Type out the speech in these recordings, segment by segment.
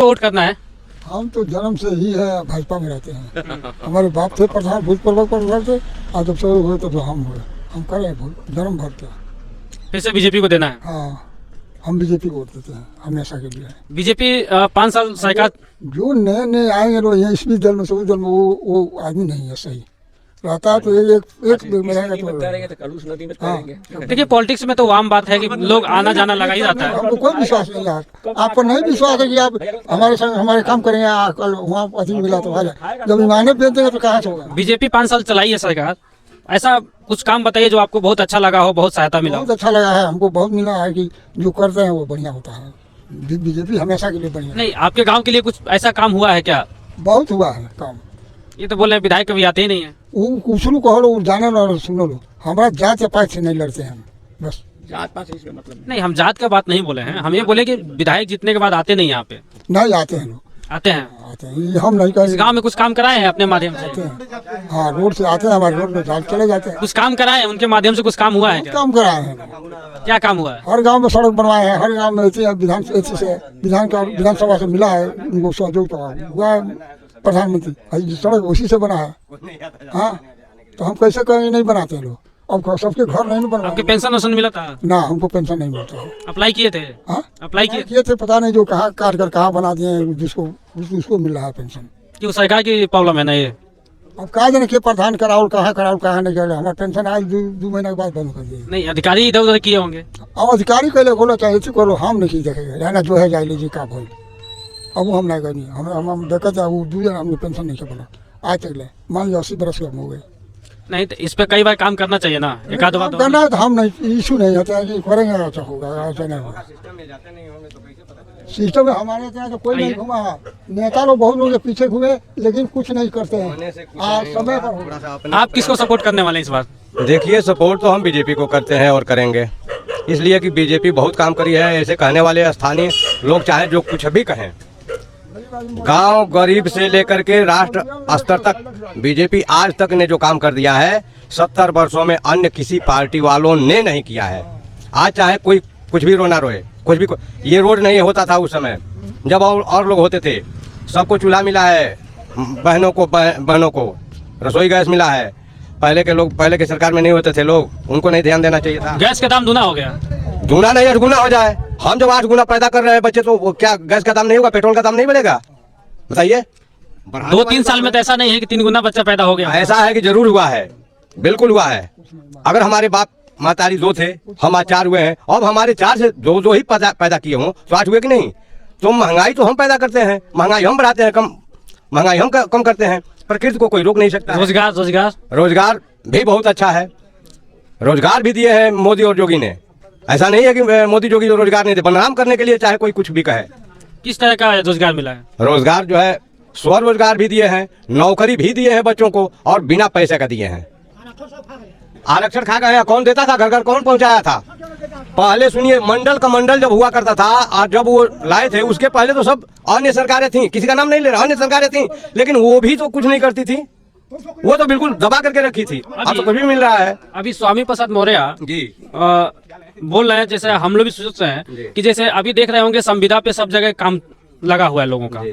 किसको वोट करना है? हम तो जन्म से ही है भाजपा में रहते हैं। हमारे बाप थे प्रधान, भूतपूर्व प्रधान थे, और जब से हुए तो हम हुए, हम करें वोट जन्म भर के। फिर से बीजेपी को देना है? हाँ, हम बीजेपी को वोट देते हैं हमेशा के लिए। बीजेपी 5 साल सरकार, जो नए नए आएंगे लोग यहाँ, इस भी दल में, सभी दल में, वो आदमी नहीं है सही रहता है, तो एक मिलेगा तो। हाँ, देखिए पॉलिटिक्स में तो आम बात है कि लोग आना जाना लगा ही जाता है। हमको कोई विश्वास नहीं है, आपको नहीं विश्वास है कि आप हमारे संग हमारे काम करेंगे, कल वहाँ अधिक मिला तो आ जाए, जब ईमाने बेच देंगे तो कहाँ से होगा। बीजेपी 5 साल चलाई है सरकार, ऐसा कुछ काम बताइए जो आपको बहुत अच्छा लगा हो, बहुत सहायता मिला हो। बहुत अच्छा लगा है हमको, बहुत मिला है कि जो करते हैं वो बढ़िया होता है। बीजेपी हमेशा के लिए बढ़िया। नहीं, आपके गांव के लिए कुछ ऐसा काम हुआ है क्या? बहुत हुआ है काम। ये तो बोल रहे हैं विधायक कभी आते ही नहीं है। वो कुछ लो कहो लो, जाने लो, सुनो लो, हमारा जात या पात से नहीं लड़ते हैं हम, बस जात पात इसमें मतलब नहीं, हम जात का बात नहीं बोले हैं, हम ये बोले कि विधायक जीतने के बाद आते नहीं यहाँ पे। नहीं आते हैं लोग, आते हैं। आते हैं, ये हम नहीं इस करेंगे। गांव में कुछ काम कराए हैं अपने माध्यम से? आते हैं, हाँ, रोड से आते हैं, हमारे रोड में डाल चले जाते हैं। कुछ काम कराए हैं उनके माध्यम से? कुछ काम हुआ है बहुत क्या? काम कराए हैं, क्या काम हुआ है? हर गांव में सड़क बनवाए हैं, हर गांव में विधानसभा से मिला है उनको सहयोग, तो हुआ है प्रधानमंत्री, सड़क उसी से बना है। हाँ, तो हम कैसे कहेंगे नहीं बनाते लोग, अब सबके घर नहीं बना। आपके पेंशन वेंशन मिला था? ना, हमको पेंशन नहीं मिलता है। अप्लाई किए थे? हाँ, अप्लाई किए किए थे, पता नहीं जो कहाँ काट कर कहाँ बना दिए, जिसको उसको मिल रहा है पेंशन। कि वो सरकार की प्रॉब्लम है ना ये? अब कहा जाने के प्रधान कराओ कहाँ नहीं कर रहे, हमारा पेंशन आज 2 महीने के बाद बंद कर दिए। नहीं, अधिकारी इधर उधर किए होंगे। अब अधिकारी कहले बोलो चाहे ऐसे करो, हम नहीं देखेंगे, रहना जो है जाए लीजिए का बोल। अब वो हम नहीं करनी, हम देखा था वो 2 दिन हमने पेंशन नहीं बना आज तक ले, मान लो 80 बरस के हम हो गए। नहीं तो इस पे कई बार काम करना चाहिए ना, एक आध बार। करना है तो हम नहीं, इशू नहीं होता है कि करेंगे अच्छा होगा, ऐसा नहीं होगा। सिस्टम में हमारे यहाँ तो कोई नहीं घुमा है, नेता लोग बहुत लोग पीछे घूमे लेकिन कुछ नहीं करते हैं। समय पर होगा। आप किसको सपोर्ट करने वाले हैं इस बार? देखिए, सपोर्ट तो हम बीजेपी को करते हैं और करेंगे, इसलिए कि बीजेपी बहुत काम करी है। ऐसे कहने वाले स्थानीय लोग चाहे जो कुछ भी कहें, गांव गरीब से लेकर के राष्ट्र स्तर तक बीजेपी आज तक ने जो काम कर दिया है 70 वर्षों में अन्य किसी पार्टी वालों ने नहीं किया है। आज चाहे कोई कुछ भी रोना रोए, कुछ भी, ये रोड नहीं होता था उस समय जब और लोग होते थे। सबको चूल्हा मिला है, बहनों को रसोई गैस मिला है। पहले के लोग, पहले के सरकार में नहीं होते थे लोग, उनको नहीं ध्यान देना चाहिए था। गैस का दाम दूना हो गया। दूना नहीं, 8 गुना हो जाए। हम जब 8 गुना पैदा कर रहे हैं बच्चे, तो क्या गैस का दाम नहीं होगा, पेट्रोल का दाम नहीं बढ़ेगा? बताइए। 2-3 साल में तो ऐसा नहीं है कि 3 गुना बच्चा पैदा हो गया। ऐसा है कि जरूर हुआ है, बिल्कुल हुआ है। अगर हमारे बाप मातारी 2 थे, हम आज 4 हुए हैं, अब हमारे 4 से 2 ही पैदा किए हों तो 8 हुए कि नहीं? तो महंगाई तो हम पैदा करते हैं, महंगाई हम बढ़ाते हैं, महंगाई हम कम करते हैं। प्रकृति को कोई रोक नहीं सकता। रोजगार भी बहुत अच्छा है, रोजगार भी दिए हैं मोदी और योगी ने। ऐसा नहीं है कि मोदी योगी रोजगार नहीं दे, बदनाम करने के लिए चाहे कोई कुछ भी कहे। किस तरह का रोजगार मिला है? रोजगार जो है, स्वरोजगार भी दिए हैं, नौकरी भी दिए हैं बच्चों को, और बिना पैसे का दिए हैं। आरक्षण खा गए, कौन देता था? घर घर कौन पहुंचाया था? पहले सुनिए, मंडल का मंडल जब हुआ करता था और जब वो लाए थे, उसके पहले तो सब अन्य सरकारें थी, किसी का नाम नहीं ले रहा, अन्य सरकारें थी, लेकिन वो भी तो कुछ नहीं करती थी, वो तो बिल्कुल दबा करके रखी थी। अब तो कुछ भी मिल रहा है। अभी स्वामी प्रसाद मौर्य जी बोल रहे हैं, जैसे हम लोग भी सोच रहे हैं कि जैसे अभी देख रहे होंगे संविदा पे सब जगह काम लगा हुआ है लोगों का,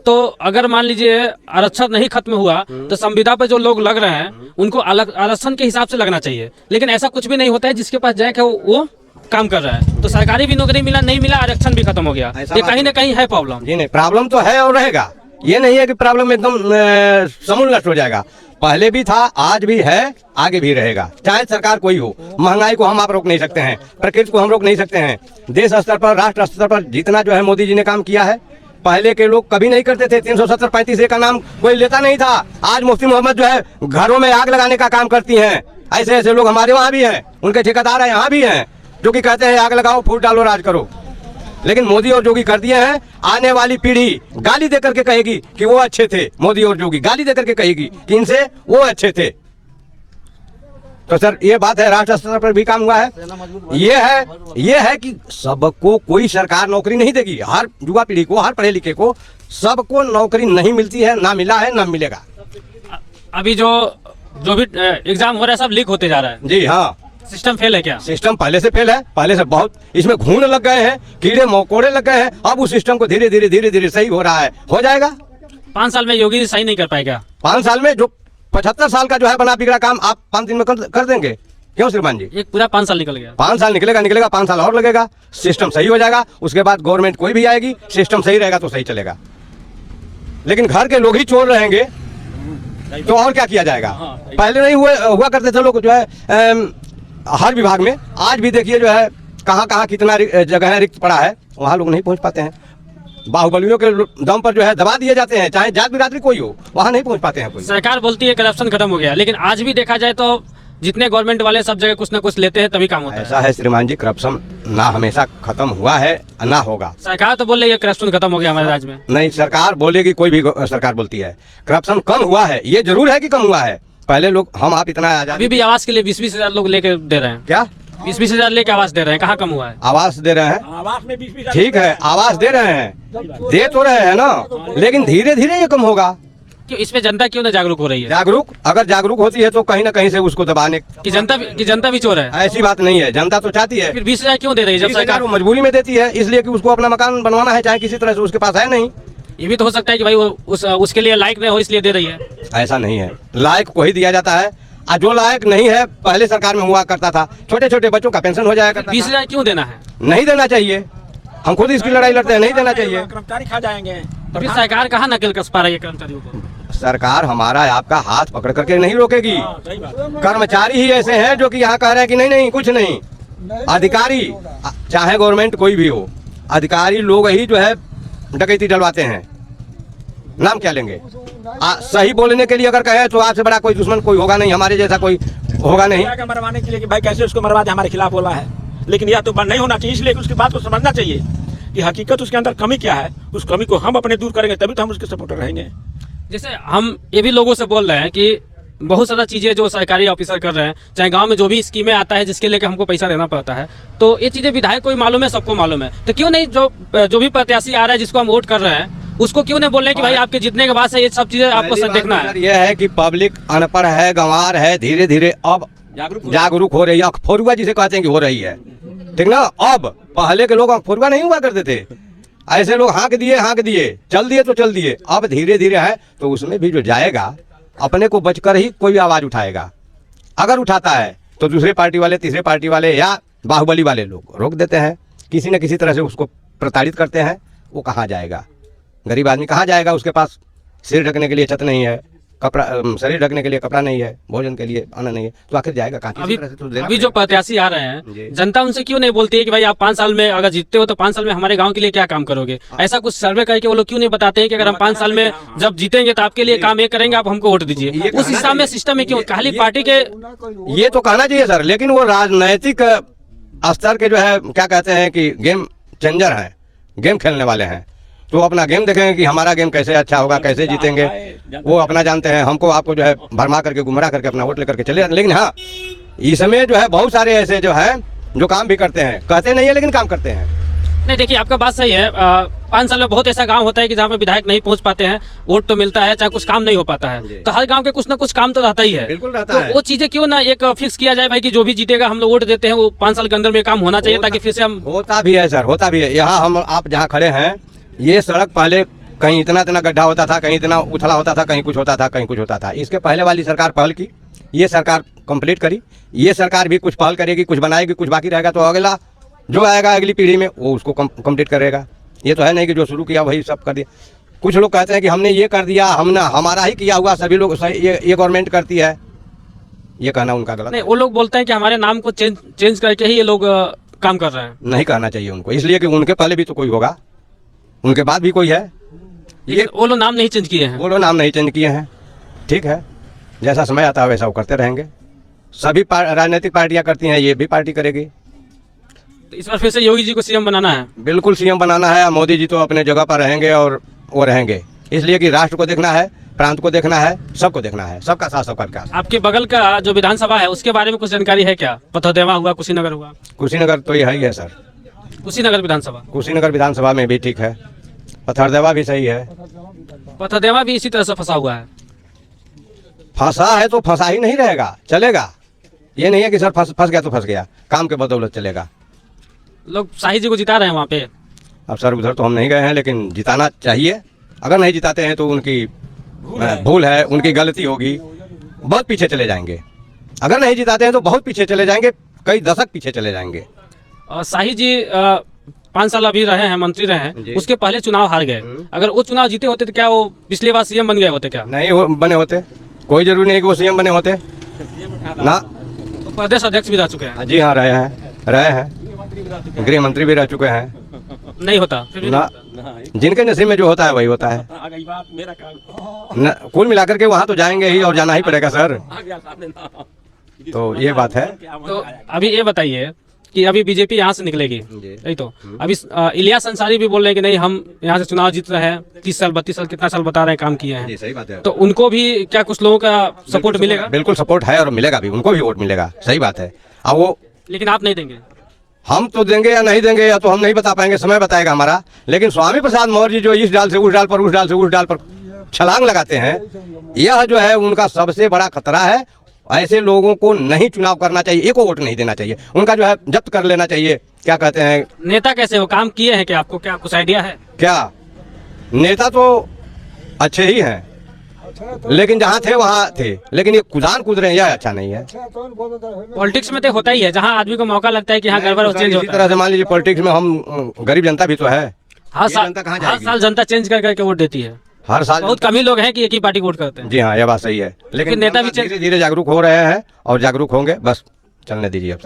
तो अगर मान लीजिए आरक्षण नहीं खत्म हुआ तो संविदा पे जो लोग लग रहे हैं उनको आरक्षण के हिसाब से लगना चाहिए, लेकिन ऐसा कुछ भी नहीं होता है। जिसके पास जैक है वो काम कर रहा है, तो सरकारी भी नौकरी मिला, नहीं मिला, आरक्षण भी खत्म हो गया। ये कहीं ना कहीं है प्रॉब्लम। जी नहीं, प्रॉब्लम तो है और रहेगा। ये नहीं है कि प्रॉब्लम एकदम समूल नष्ट हो जाएगा, पहले भी था, आज भी है, आगे भी रहेगा, चाहे सरकार कोई हो। महंगाई को हम आप रोक नहीं सकते हैं, प्रकृति को हम रोक नहीं सकते हैं। देश स्तर पर, राष्ट्र स्तर पर जितना जो है मोदी जी ने काम किया है, पहले के लोग कभी नहीं करते थे। 370-35 का नाम कोई लेता नहीं था। आज मुफ्ती मोहम्मद जो है घरों में आग लगाने का काम करती हैं। ऐसे ऐसे लोग हमारे वहाँ भी हैं, उनके ठेकेदार है यहाँ भी हैं, जो कि कहते हैं आग लगाओ, फूट डालो, राज करो। लेकिन मोदी और योगी कर दिए हैं। आने वाली पीढ़ी गाली देकर के कहेगी कि वो अच्छे थे, मोदी और योगी गाली देकर के कहेगी कि इनसे वो अच्छे थे। तो सर ये बात है, राष्ट्र स्तर पर भी काम हुआ है। ये है कि सबको कोई सरकार नौकरी नहीं देगी। हर युवा पीढ़ी को, हर पढ़े लिखे को, सबको नौकरी नहीं मिलती है, ना मिला है, ना मिलेगा। अभी जो भी एग्जाम हो रहा है सब लीक होते जा रहा है। जी हाँ, सिस्टम फेल है क्या? सिस्टम पहले से फेल है, पहले से बहुत इसमें घून लग गए हैं, कीड़े मकोड़े लग गए हैं। अब उस सिस्टम को धीरे धीरे सही हो रहा है, हो जाएगा। 5 साल में योगी जी सही नहीं कर पाएगा? 5 साल में जो 75 साल का जो है बना बिगड़ा काम आप 5 दिन में कर देंगे? क्यों श्रीमान जी? एक पूरा 5 साल निकल गया। 5 साल निकलेगा, 5 साल और लगेगा, सिस्टम सही हो जाएगा। उसके बाद गवर्नमेंट कोई भी आएगी, सिस्टम सही रहेगा तो सही चलेगा। लेकिन घर के लोग ही चोर रहेंगे तो और क्या किया जाएगा? पहले नहीं हुआ करते थे लोग जो है हर विभाग में। आज भी देखिए जो है कहाँ कितना जगह रिक्त पड़ा है, वहाँ लोग नहीं पहुँच पाते हैं। बाहुबलियों के दम पर जो है दबा दिए जाते हैं, चाहे जात बिरादरी कोई हो, वहाँ नहीं पहुँच पाते हैं कोई। सरकार बोलती है करप्शन खत्म हो गया, लेकिन आज भी देखा जाए तो जितने गवर्नमेंट वाले सब जगह कुछ ना कुछ लेते हैं तभी काम होता है। ऐसा है श्रीमान जी, करप्शन ना हमेशा खत्म हुआ है ना होगा। सरकार तो बोल रही है करप्शन खत्म हो गया हमारे राज्य में। नहीं, सरकार बोलेगी, कोई भी सरकार बोलती है करप्शन कम हुआ है, ये जरूर है कि कम हुआ है। पहले लोग हम आप इतना अभी भी आवास के लिए 20-20 हजार लोग लेके दे रहे हैं। क्या 20-20 हजार लेके आवास दे रहे हैं, कहाँ कम हुआ है? आवास दे रहे हैं, आवास में 20-20 ठीक है, आवास दे रहे हैं, दे तो रहे हैं ना, लेकिन धीरे धीरे ये कम होगा। क्यों इसमें जनता क्यों ना जागरूक हो रही है? अगर जागरूक होती है तो कहीं ना कहीं से उसको दबाने कि जनता भी चोर है? ऐसी बात नहीं है, जनता तो चाहती है। फिर 20 हजार क्यों दे रही है जब 20,000 सरकार? वो मजबूरी में देती है, इसलिए कि उसको अपना मकान बनवाना है, चाहे किसी तरह से, उसके पास है नहीं। ये भी तो हो सकता है कि भाई वो उसके लिए लायक नहीं हो इसलिए दे रही है। ऐसा नहीं है, लायक को ही दिया जाता है, और जो लायक नहीं है पहले सरकार में हुआ करता था, छोटे छोटे बच्चों का पेंशन हो जाया करता 20 हजार क्यों देना है? नहीं देना चाहिए, हम खुद इसकी लड़ाई लड़ते हैं, नहीं देना चाहिए। कर्मचारी खा जाएंगे। तो फिर सरकार कहाँ नकल कस पा रही है कर्मचारियों को? सरकार हमारा आपका हाथ पकड़ करके नहीं रोकेगी। सही बात। कर्मचारी ही ऐसे हैं जो कि यहाँ कह रहे हैं कि नहीं कुछ नहीं। अधिकारी चाहे गवर्नमेंट कोई भी हो, अधिकारी लोग ही जो है डकैती डलवाते हैं। नाम क्या लेंगे? सही बोलने के लिए अगर कहे तो आपसे बड़ा कोई दुश्मन कोई होगा नहीं, हमारे जैसा कोई होगा नहीं। मरवाने के लिए कि भाई कैसे उसको मरवा दे, हमारे खिलाफ बोला है, लेकिन यह तो बंद नहीं होना चाहिए। इसलिए उसकी बात को समझना चाहिए कि हकीकत उसके अंदर कमी क्या है, उस कमी को हम अपने दूर करेंगे तभी तो हम उसके सपोर्टर रहेंगे। जैसे हम ये भी लोगों से बोल रहे हैं कि बहुत सारा चीजें जो सरकारी ऑफिसर कर रहे हैं, चाहे गांव में जो भी स्कीमें आता है जिसके लेके हमको पैसा देना पड़ता है, तो ये चीजें विधायक को भी मालूम है, सबको मालूम है, तो क्यों नहीं जो भी प्रत्याशी आ रहा है जिसको हम वोट कर रहे हैं उसको क्यों नहीं बोल रहे हैं कि भाई आपके जीतने के बाद से ये सब चीजें आपको सब देखना है? ये है कि पब्लिक अनपढ़ है, गंवार है, धीरे धीरे अब जागरूक हो रही है, अखफोरुआ जिसे कहते हैं कि हो रही है, ठीक ना। अब पहले के लोग अखफोरुआ नहीं हुआ करते थे, ऐसे लोग हाँक दिए चल दिए तो चल दिए। अब धीरे धीरे है तो उसमें भी जो जाएगा अपने को बचकर ही कोई आवाज उठाएगा। अगर उठाता है तो दूसरे पार्टी वाले, तीसरे पार्टी वाले या बाहुबली वाले लोग रोक देते हैं, किसी न किसी तरह से उसको प्रताड़ित करते हैं। वो कहाँ जाएगा? गरीब आदमी कहाँ जाएगा? उसके पास सिर ढकने के लिए छत नहीं है, कपड़ा, शरीर ढकने के लिए कपड़ा नहीं है, भोजन के लिए अन्न नहीं है, तो आखिर जाएगा कहाँ? अभी जो प्रत्याशी आ रहे हैं, जनता उनसे क्यों नहीं बोलती है कि भाई आप 5 साल में अगर जीतते हो तो 5 साल में हमारे गांव के लिए क्या काम करोगे? ऐसा कुछ सर्वे करके वो लोग क्यों नहीं बताते हैं कि अगर हम 5 साल में जब जीतेंगे तो आपके लिए काम ये करेंगे, आप हमको वोट दीजिए? उस हिसाब में सिस्टम में क्यों खाली पार्टी के? ये तो कहना चाहिए सर, लेकिन वो राजनैतिक स्तर के जो है क्या कहते हैं कि गेम चेंजर हैं, गेम खेलने वाले हैं, तो अपना गेम देखेंगे कि हमारा गेम कैसे अच्छा होगा, कैसे जीतेंगे, वो अपना जानते हैं। हमको आपको जो है भरमा करके गुमराह करके अपना वोट लेकर के चले जाते। लेकिन हाँ, इसमें जो है बहुत सारे ऐसे जो है जो काम भी करते हैं, कहते नहीं है लेकिन काम करते हैं। नहीं देखिए, आपका बात सही है। 5 साल में बहुत ऐसा गांव होता है कि जहाँ पे विधायक नहीं पहुंच पाते हैं, वोट तो मिलता है, चाहे कुछ काम नहीं हो पाता है, तो हर गांव के कुछ ना कुछ काम तो रहता ही है। बिल्कुल रहता तो है। वो चीजें क्यों ना एक फिक्स किया जाए भाई कि जो भी जीतेगा हम लोग वोट देते हैं, वो 5 साल के अंदर में काम होना चाहिए, ताकि फिर से हम। होता भी है सर, होता भी है। यहाँ हम आप जहाँ खड़े हैं, ये सड़क पहले कहीं इतना गड्ढा होता था, कहीं इतना उथला होता था, कहीं कुछ होता था, कहीं कुछ होता था। इसके पहले वाली सरकार पहल की, ये सरकार कंप्लीट करी, ये सरकार भी कुछ पहल करेगी, कुछ बनाएगी, कुछ बाकी रहेगा तो अगला जो आएगा अगली पीढ़ी में वो उसको कंप्लीट करेगा। ये तो है नहीं कि जो शुरू किया वही सब कर दिया। कुछ लोग कहते हैं कि हमने ये कर दिया, हमने हमारा ही किया हुआ सभी लोग ये गवर्नमेंट करती है, ये कहना उनका गलत। नहीं, वो लोग बोलते हैं कि हमारे नाम को चेंज करके ही ये लोग काम कर रहे हैं। नहीं कहना चाहिए उनको, इसलिए कि उनके पहले भी तो कोई होगा, उनके बाद भी कोई है। ये वो लोग नाम नहीं चेंज किए हैं, वो लोग नाम नहीं चेंज किए हैं, ठीक है। जैसा समय आता है वैसा वो करते रहेंगे। सभी राजनीतिक पार्टियां करती हैं, ये भी पार्टी करेगी। तो इस बार फिर से योगी जी को सीएम बनाना है? बिल्कुल सीएम बनाना है। मोदी जी तो अपने जगह पर रहेंगे और वो रहेंगे, इसलिए कि राष्ट्र को देखना है, प्रांत को देखना है, सबको देखना है, सबका साथ सबका विकास। आपके बगल का जो विधानसभा है उसके बारे में कुछ जानकारी है क्या? पथदेवा हुआ, कुशीनगर हुआ? कुशीनगर तो ये है ही है सर, कुशीनगर विधानसभा, कुशीनगर विधानसभा में भी ठीक है, पथरदेवा भी सही है। पथदेवा भी इसी तरह से फंसा हुआ है। फंसा है तो फंसा ही नहीं रहेगा, चलेगा। ये नहीं है कि सर फंस गया तो फंस गया, काम के बदौलत चलेगा। लोग शाही जी को जिता रहे हैं वहाँ पे। अब सर उधर तो हम नहीं गए हैं, लेकिन जिताना चाहिए। अगर नहीं जिताते हैं तो उनकी भूल है, उनकी गलती होगी, बहुत पीछे चले जाएंगे। अगर नहीं जिताते हैं तो बहुत पीछे चले जाएंगे, कई दशक पीछे चले जाएंगे। शाही जी 5 साल अभी रहे हैं, मंत्री रहे हैं, उसके पहले चुनाव हार गए। अगर वो चुनाव जीते होते तो क्या वो पिछली बार सीएम बन गए होते क्या? नहीं बने होते, कोई जरूरी नहीं कि वो सीएम बने होते ना। तो प्रदेश अध्यक्ष भी रह चुके हैं। जी हाँ, रहे हैं, गृह मंत्री भी रह चुके हैं। नहीं होता फिर भी ना, जिनके नसीब में जो होता है वही होता है। आ गई बात, मेरा काम कुल मिलाकर के वहाँ तो जाएंगे ही और जाना ही पड़ेगा सर। आ गया सामने ना। तो ये बात है। तो अभी ये बताइए कि अभी बीजेपी यहाँ से निकलेगी, नहीं तो अभी इलियास अंसारी भी बोल रहे हैं कि नहीं हम यहाँ से चुनाव जीत रहे हैं, 30 साल 32 साल कितना साल बता रहे हैं काम किए हैं। सही बात है। तो उनको भी क्या कुछ लोगों का सपोर्ट मिलेगा? बिल्कुल सपोर्ट है और मिलेगा भी, उनको भी वोट मिलेगा। सही बात है। अब वो लेकिन आप नहीं देंगे? हम तो देंगे या नहीं देंगे या तो हम नहीं बता पाएंगे, समय बताएगा हमारा। लेकिन स्वामी प्रसाद मौर्य जी जो इस डाल से उस डाल पर, उस डाल से उस डाल पर छलांग लगाते हैं, यह जो है उनका सबसे बड़ा खतरा है। ऐसे लोगों को नहीं चुनाव करना चाहिए, एक को वोट नहीं देना चाहिए, उनका जो है जब्त कर लेना चाहिए। क्या कहते हैं, नेता कैसे हो, काम किए हैं क्या? आपको क्या कुछ आइडिया है? क्या नेता तो अच्छे ही हैं, लेकिन जहाँ थे वहाँ थे, लेकिन ये कुदान कूद रहे हैं, यह अच्छा नहीं है। पॉलिटिक्स में तो होता ही है, जहाँ आदमी को मौका लगता है कि हाँ गड़बड़ चेंज इसी होता तरह है। से मान लीजिए पॉलिटिक्स में हम गरीब जनता भी तो है। हर ये जनता कहाँ हर जाएगी? साल जनता चेंज कर करके वोट देती है। हर साल बहुत कम ही लोग हैं कि एक ही पार्टी को वोट करते हैं। जी हाँ, यह बात सही है। लेकिन नेता भी धीरे धीरे जागरूक हो रहे हैं और जागरूक होंगे, बस चलने दीजिए अब।